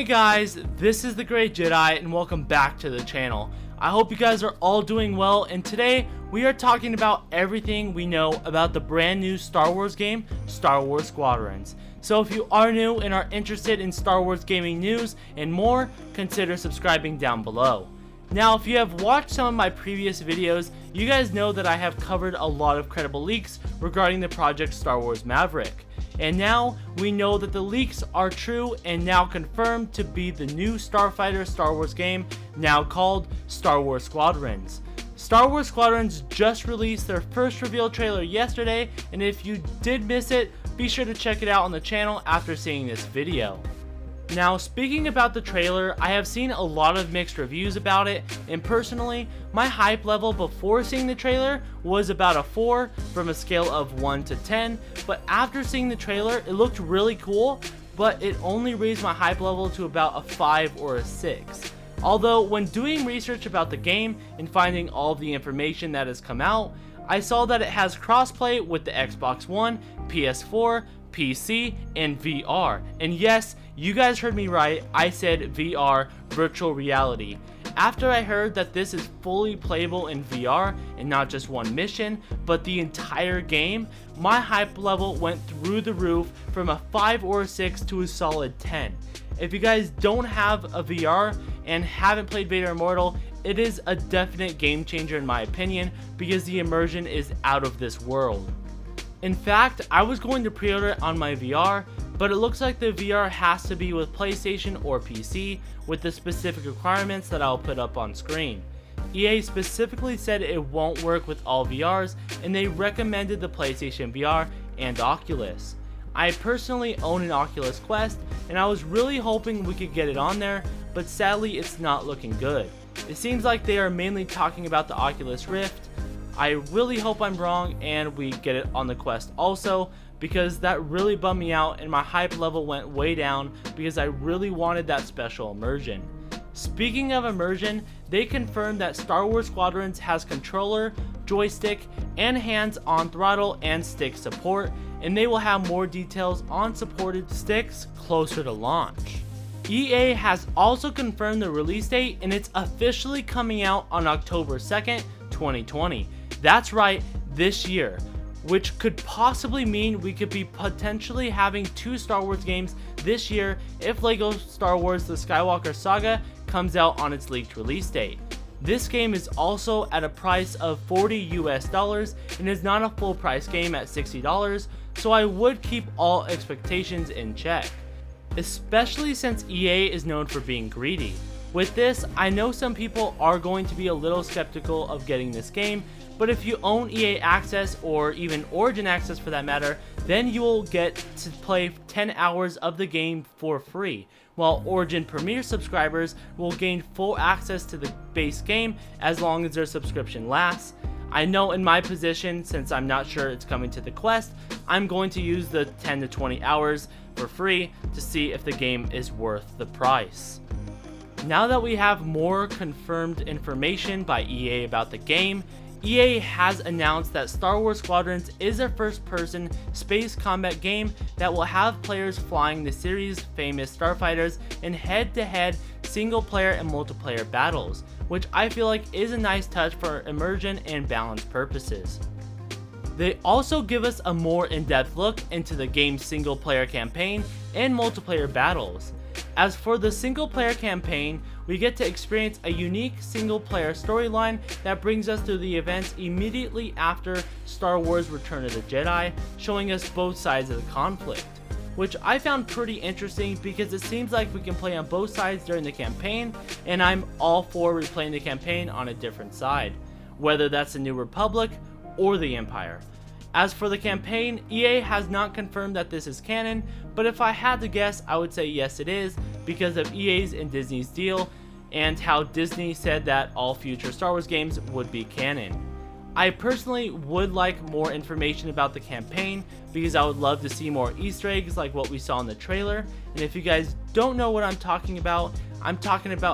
Hey guys, this is the Great Jedi and welcome back to the channel. I hope you guys are all doing well, and today we are talking about everything we know about the brand new Star Wars game, Star Wars Squadrons. So if you are new and are interested in Star Wars gaming news and more, consider subscribing down below. Now, if you have watched some of my previous videos, you guys know that I have covered a lot of credible leaks regarding the project Star Wars Maverick. And now, we know that the leaks are true and now confirmed to be the new Starfighter Star Wars game, now called Star Wars Squadrons. Star Wars Squadrons just released their first reveal trailer yesterday, and if you did miss it, be sure to check it out on the channel after seeing this video. Now, speaking about the trailer, I have seen a lot of mixed reviews about it, and personally, my hype level before seeing the trailer was about a 4 from a scale of 1 to 10, but after seeing the trailer, it looked really cool, but it only raised my hype level to about a 5 or a 6. Although, when doing research about the game and finding all of the information that has come out, I saw that it has crossplay with the Xbox One, PS4, PC, and VR. And yes, you guys heard me right, I said VR, virtual reality. After I heard that this is fully playable in VR and not just one mission, but the entire game, my hype level went through the roof from a 5 or a 6 to a solid 10. If you guys don't have a VR and haven't played Vader Immortal, it is a definite game changer in my opinion because the immersion is out of this world. In fact, I was going to pre-order it on my VR, but it looks like the VR has to be with PlayStation or PC with the specific requirements that I'll put up on screen. EA specifically said it won't work with all VRs, and they recommended the PlayStation VR and Oculus. I personally own an Oculus Quest, and I was really hoping we could get it on there, but sadly it's not looking good. It seems like they are mainly talking about the Oculus Rift. I really hope I'm wrong and we get it on the Quest also, because that really bummed me out and my hype level went way down because I really wanted that special immersion. Speaking of immersion, they confirmed that Star Wars Squadrons has controller, joystick, and hands-on throttle and stick support, and they will have more details on supported sticks closer to launch. EA has also confirmed the release date, and it's officially coming out on October 2nd, 2020. That's right, this year, which could possibly mean we could be potentially having 2 Star Wars games this year if LEGO Star Wars The Skywalker Saga comes out on its leaked release date. This game is also at a price of $40 US and is not a full price game at $60, so I would keep all expectations in check, especially since EA is known for being greedy. With this, I know some people are going to be a little skeptical of getting this game, but if you own EA Access or even Origin Access for that matter, then you will get to play 10 hours of the game for free, while Origin Premier subscribers will gain full access to the base game as long as their subscription lasts. I know in my position, since I'm not sure it's coming to the Quest, I'm going to use the 10 to 20 hours for free to see if the game is worth the price. Now that we have more confirmed information by EA about the game, EA has announced that Star Wars Squadrons is a first-person space combat game that will have players flying the series' famous starfighters in head-to-head single-player and multiplayer battles, which I feel like is a nice touch for immersion and balance purposes. They also give us a more in-depth look into the game's single-player campaign and multiplayer battles. As for the single-player campaign, we get to experience a unique single-player storyline that brings us to the events immediately after Star Wars Return of the Jedi, showing us both sides of the conflict, which I found pretty interesting because it seems like we can play on both sides during the campaign, and I'm all for replaying the campaign on a different side, whether that's the New Republic or the Empire. As for the campaign, EA has not confirmed that this is canon, but if I had to guess, I would say yes it is, because of EA's and Disney's deal, and how Disney said that all future Star Wars games would be canon. I personally would like more information about the campaign, because I would love to see more Easter eggs like what we saw in the trailer, and if you guys don't know what I'm talking about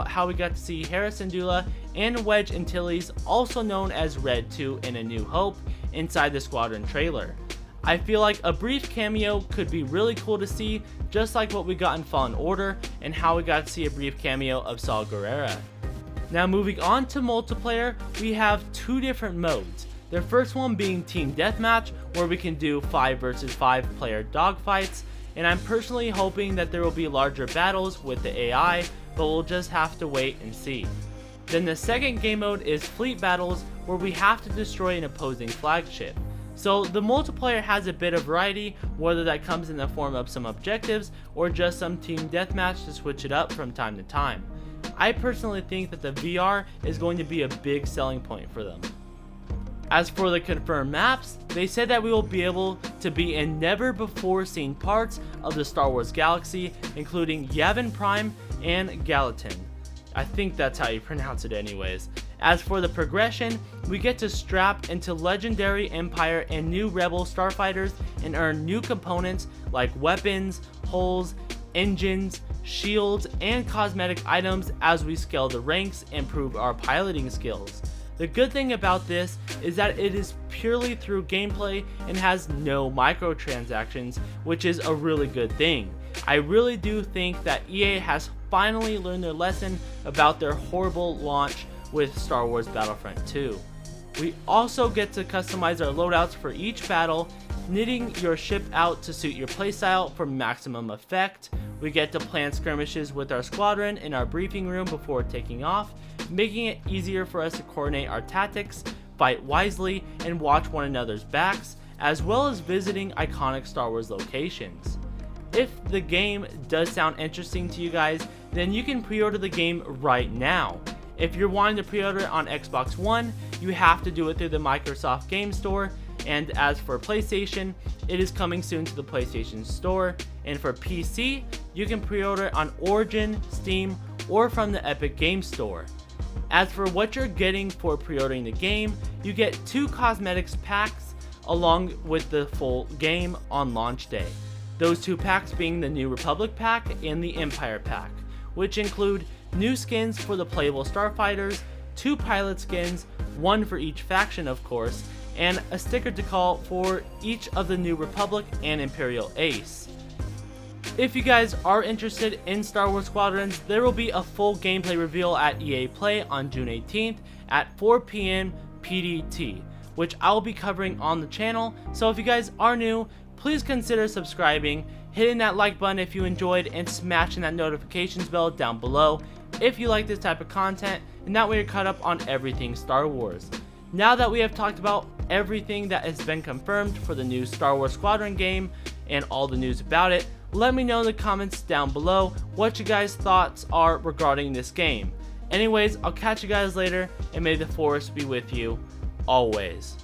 how we got to see Hera Syndulla and Wedge Antilles, also known as Red 2 in A New Hope, inside the Squadron trailer. I feel like a brief cameo could be really cool to see, just like what we got in Fallen Order and how we got to see a brief cameo of Saw Gerrera. Now moving on to multiplayer, we have two different modes. The first one being Team Deathmatch, where we can do 5 versus 5 player dogfights, and I'm personally hoping that there will be larger battles with the AI, but we'll just have to wait and see. Then the second game mode is Fleet Battles, where we have to destroy an opposing flagship. So the multiplayer has a bit of variety, whether that comes in the form of some objectives or just some team deathmatch to switch it up from time to time. I personally think that the VR is going to be a big selling point for them. As for the confirmed maps, they said that we will be able to be in never before seen parts of the Star Wars galaxy, including Yavin Prime and Gallatin. I think that's how you pronounce it anyways. As for the progression, we get to strap into Legendary Empire and new Rebel starfighters and earn new components like weapons, hulls, engines, shields, and cosmetic items as we scale the ranks and improve our piloting skills. The good thing about this is that it is purely through gameplay and has no microtransactions, which is a really good thing. I really do think that EA has finally learned their lesson about their horrible launch with Star Wars Battlefront 2. We also get to customize our loadouts for each battle, knitting your ship out to suit your playstyle for maximum effect. We get to plan skirmishes with our squadron in our briefing room before taking off, making it easier for us to coordinate our tactics, fight wisely, and watch one another's backs, as well as visiting iconic Star Wars locations. If the game does sound interesting to you guys, then you can pre-order the game right now. If you're wanting to pre-order it on Xbox One, you have to do it through the Microsoft Game Store, and as for PlayStation, it is coming soon to the PlayStation Store, and for PC, you can pre-order it on Origin, Steam, or from the Epic Game Store. As for what you're getting for pre-ordering the game, you get 2 cosmetics packs along with the full game on launch day. Those 2 packs being the New Republic pack and the Empire pack, which include new skins for the playable starfighters, 2 pilot skins, 1 for each faction of course, and a sticker decal for each of the New Republic and Imperial Ace. If you guys are interested in Star Wars Squadrons, there will be a full gameplay reveal at EA Play on June 18th at 4 PM PDT, which I'll be covering on the channel, so if you guys are new, please consider subscribing, hitting that like button if you enjoyed, and smashing that notifications bell down below if you like this type of content, and that way you're caught up on everything Star Wars. Now that we have talked about everything that has been confirmed for the new Star Wars Squadron game and all the news about it, let me know in the comments down below what you guys' thoughts are regarding this game. Anyways, I'll catch you guys later, and may the Force be with you always.